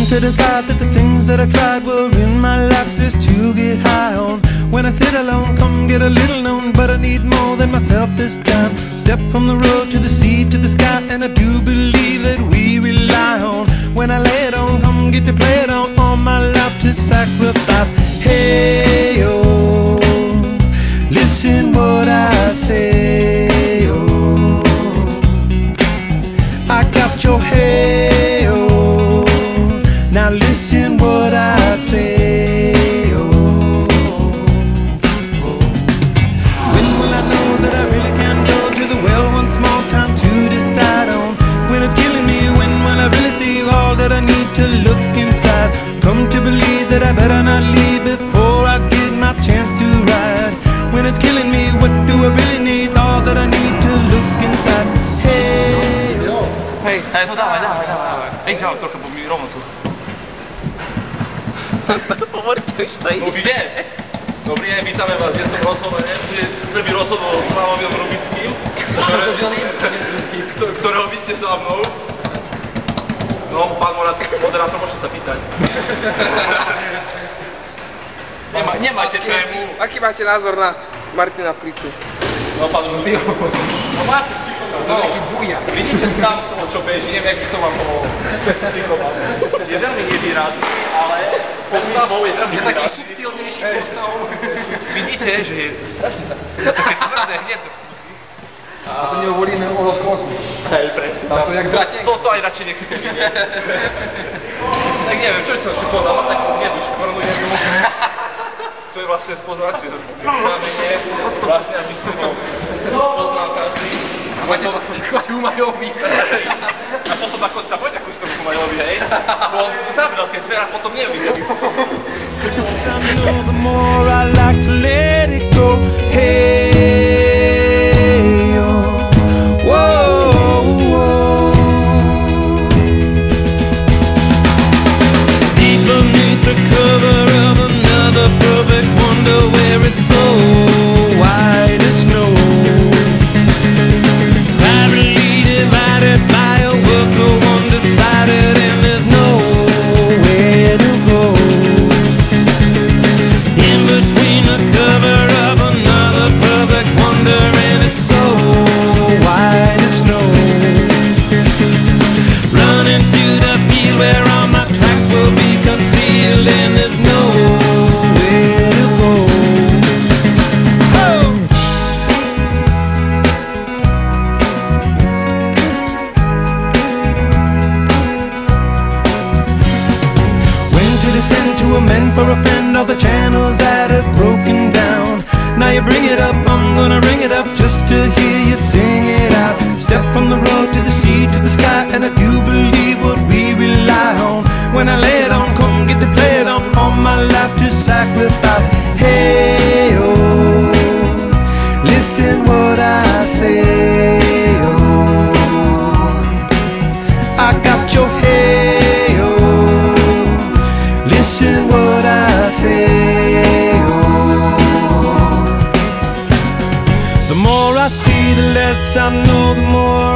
to decide that the things that I tried were in my life just to get high on. When I sit alone, come get a little known, but I need more than myself this time. Step from the road to the sea to the sky, and I do believe that we rely on. When I lay it on, come get to play it on, all my life to sacrifice. Hey, oh, listen what I say, oh, I got your hey, oh, now listen what I say, oh, when will I know that I really can go to the well one small time to decide on? When it's killing me, when will I really see all that I need to look inside? Come to believe that I better not leave before I get my chance to ride. When it's killing me, what do I really need? All that I need to look inside. Hey, hej, to dawaj. Ej, działam trochę, bo mi Roman tu. Mówi nie. Dobry dzień, witamy was, jestem Rosol, Premier Rosol o Sławowie Wrobickim, którego widzicie za mną. No, pan moderator może zapytać. Nie macie czemu. Jaki macie názor na Martina Plicu? No, pan mówił. No, Martin Plicu. Taki bujak. Widzicie tam to, čo beží, neviem, jak by som vám to specifikovať. Je veľmi nevýrazný, ale postavou je veľmi výrazný. Je taký subtilnejší postavou. Vidíte, že je strašne také tvrdé hneď. A to nehovoríme o rozkosu. Hej, presne. A to jak dratenka. To aj radšej nechcete vidieť. Tak neviem, čo som si povedal, mám takú hnedu škvrnu jednu. To je vlastne spoznacie znamenie, vlastne aby som ho spoznal každý. A máte sa poďakovať Humajovi. A potom ako sa poďakuj tomu Humajovi, hej? Bo on zabral tie dvere a potom nevideli. the more I like to let it go. Hey, oh, whoa, whoa. Deep beneath the cover of another perfect wonder, where it's so white as snow, privately divided by a world so undecided, and there's nowhere to go. In between the cover of another perfect wonder, and it's so white as snow, running through the field where all my tracks will be concealed, and there's nowhere to go. Oh! When to descend to amend for a friend all the channels that have broken down. Now you bring it up, I'm gonna ring it up just to hear you sing it out. Step from the road to the sea to the sky, and I do believe what we rely on. When I lay it on, come get to play it on, all my life to sacrifice. Hey, oh, listen what I say, oh, I got your hey, oh, listen what I say, oh. The more I see, the less I know, the more